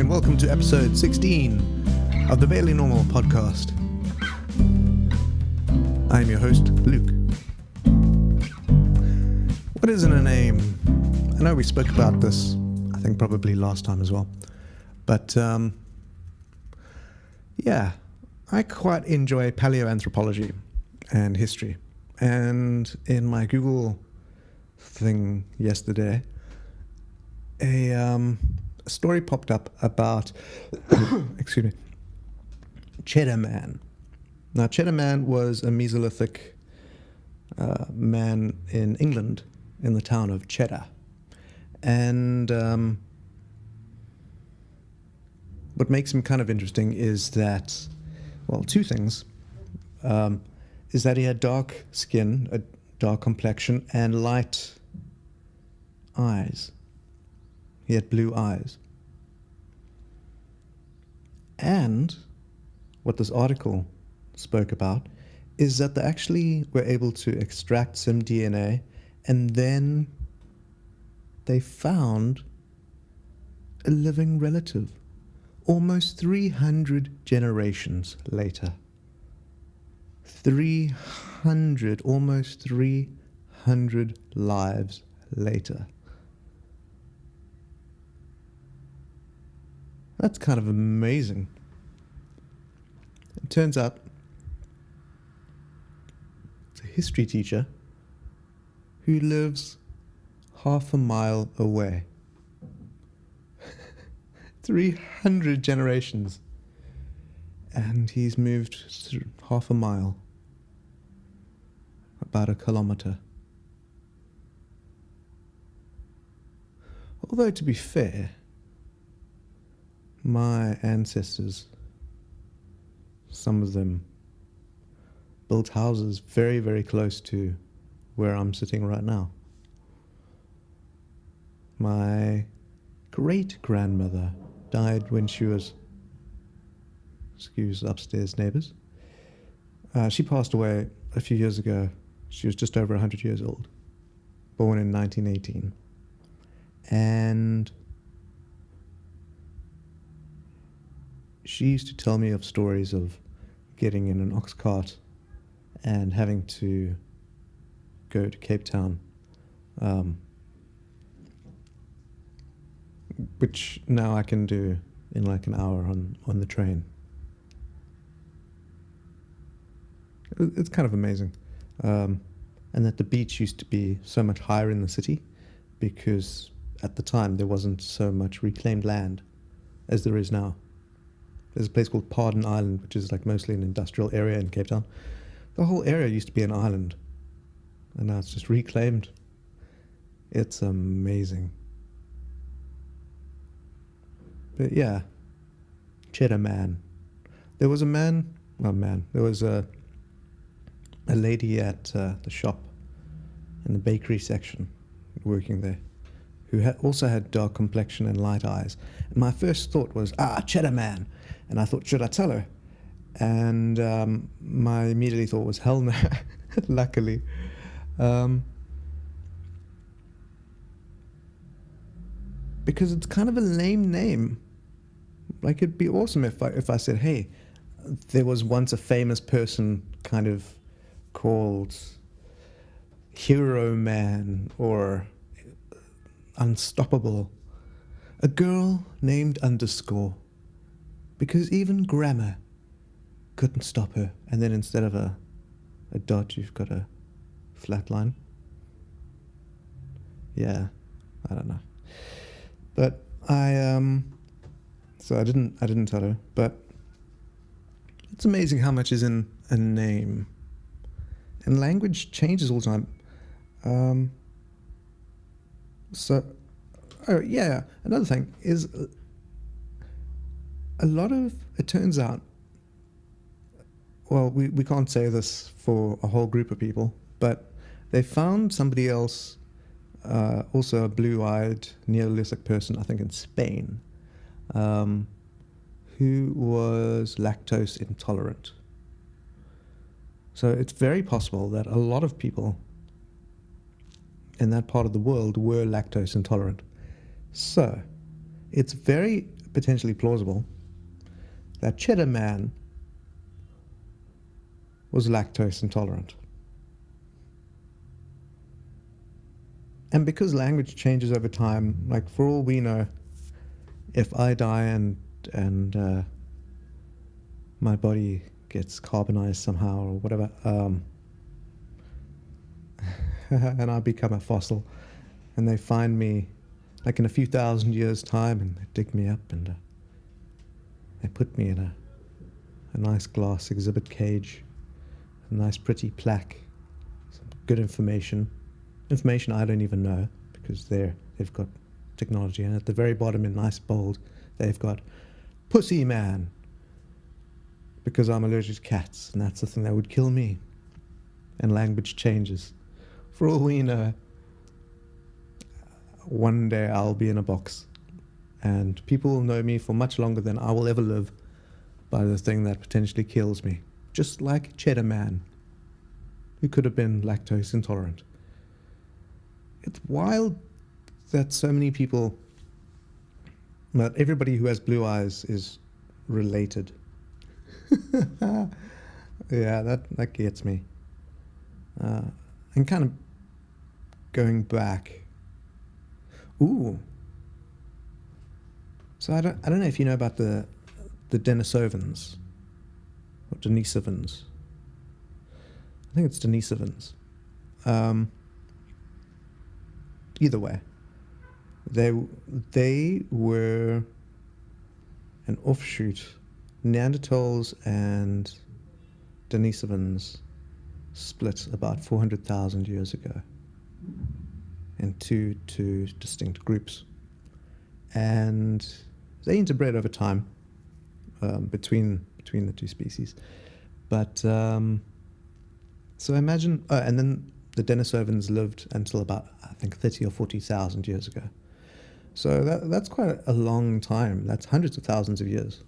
and welcome to episode 16 of the Barely Normal podcast. I'm your host, Luke. What is in a name? I know we spoke about this, I think probably last time as well. But, yeah, I quite enjoy paleoanthropology and history. And in my Google thing yesterday, a story popped up about, excuse me, Cheddar Man. Now, Cheddar Man was a Mesolithic man in England in the town of Cheddar. And what makes him kind of interesting is that, well, two things. Is that he had dark skin, a dark complexion, and light eyes. He had blue eyes. And what this article spoke about is that they actually were able to extract some DNA, and then they found a living relative almost 300 generations later. Almost 300 lives later. That's kind of amazing. It turns out it's a history teacher who lives half a mile away. 300 generations. And he's moved through half a mile. About a kilometer. Although, to be fair, my ancestors, some of them, built houses very, very close to where I'm sitting right now. My great-grandmother died when she was, excuse upstairs neighbors, she passed away a few years ago. She was just over 100 years old, born in 1918. And she used to tell me of stories of getting in an ox cart and having to go to Cape Town, which now I can do in like an hour on the train. It's kind of amazing. And that the beach used to be so much higher in the city because at the time there wasn't so much reclaimed land as there is now. There's a place called Pardon Island, which is like mostly an industrial area in Cape Town. The whole area used to be an island, and now it's just reclaimed. It's amazing. But yeah, Cheddar Man. There was there was a lady at the shop in the bakery section working there who also had dark complexion and light eyes. And my first thought was, Cheddar Man. And I thought, should I tell her? And my immediate thought was, hell no, luckily. Because it's kind of a lame name. Like, it'd be awesome if I said, hey, there was once a famous person kind of called Hero Man or Unstoppable. A girl named Underscore. Because even grammar couldn't stop her. And then instead of a dot, you've got a flat line. Yeah, I don't know. But so I didn't tell her. But it's amazing how much is in a name. And language changes all the time. Another thing is a lot of, it turns out, well, we can't say this for a whole group of people, but they found somebody else, also a blue-eyed Neolithic person, I think in Spain, who was lactose intolerant. So it's very possible that a lot of people in that part of the world were lactose intolerant. So it's very potentially plausible that Cheddar Man was lactose intolerant. And because language changes over time, like for all we know, if I die and my body gets carbonized somehow or whatever, and I become a fossil, and they find me like in a few thousand years' time, and they dig me up and they put me in a nice glass exhibit cage, a nice pretty plaque, some good information I don't even know, because they've got technology, and at the very bottom in nice bold they've got Pussy Man, because I'm allergic to cats, and that's the thing that would kill me. And language changes. For all we know, one day I'll be in a box, and people will know me for much longer than I will ever live by the thing that potentially kills me. Just like Cheddar Man, who could have been lactose intolerant. It's wild that so many people, that everybody who has blue eyes is related. Yeah, that gets me. And kind of going back. Ooh. So I don't know if you know about the Denisovans or Denisovans. I think it's Denisovans. Either way, they were an offshoot. Neanderthals and Denisovans split about 400,000 years ago into two distinct groups, and they interbred over time between the two species. But so imagine, and then the Denisovans lived until about, I think, 30 or 40,000 years ago. So that's quite a long time. That's hundreds of thousands of years.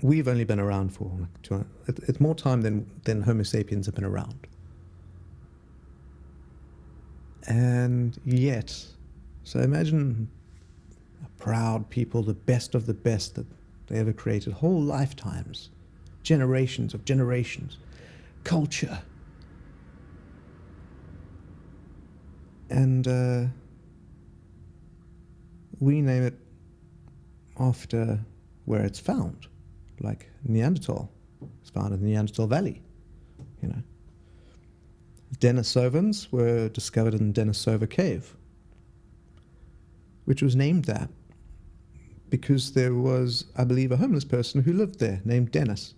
We've only been around for like 200. It's more time than Homo sapiens have been around. And yet, so imagine a proud people, the best of the best that they ever created, whole lifetimes, generations of generations, culture. And we name it after where it's found, like Neanderthal. It's found in the Neanderthal Valley, you know. Denisovans were discovered in Denisova Cave, which was named that because there was, I believe, a homeless person who lived there named Dennis.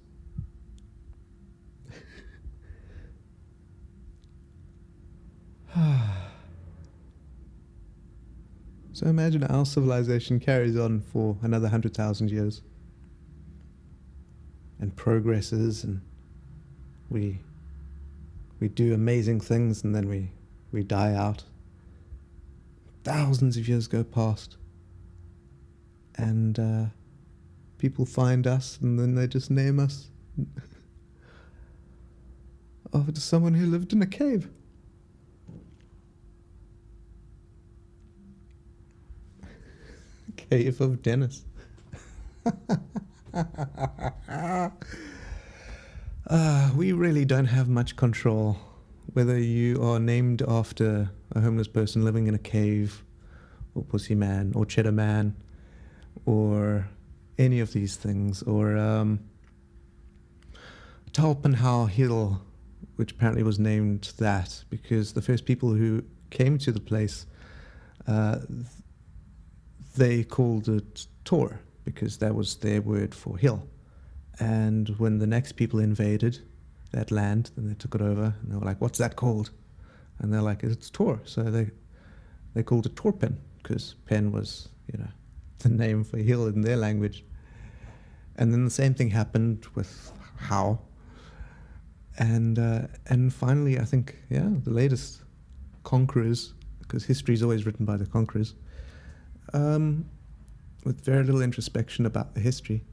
So imagine our civilization carries on for another 100,000 years and progresses, and we do amazing things, and then we die out. Thousands of years go past, and people find us, and then they just name us after someone who lived in a cave. Cave of Dennis. We really don't have much control whether you are named after a homeless person living in a cave, or Pussy Man, or Cheddar Man, or any of these things, or Talpenhau Hill, which apparently was named that because the first people who came to the place, they called it Tor, because that was their word for hill. And when the next people invaded that land, then they took it over, and they were like, what's that called? And they're like, it's Tor. So they called it Torpen, because Pen was, the name for hill in their language. And then the same thing happened with How. And finally, I think, the latest conquerors, because history is always written by the conquerors, with very little introspection about the history,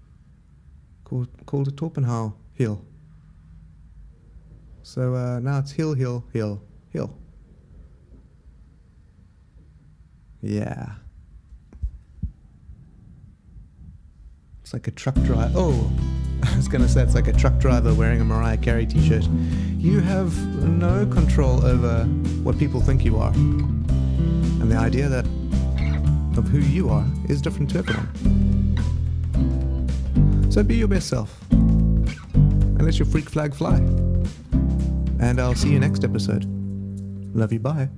called it Torpenhau Hill. So now it's hill, hill, hill, hill. Yeah. It's like a truck driver. Oh, I was going to say it's like a truck driver wearing a Mariah Carey t-shirt. You have no control over what people think you are. And the idea that of who you are is different to everyone. So be your best self. And let your freak flag fly. And I'll see you next episode. Love you, bye.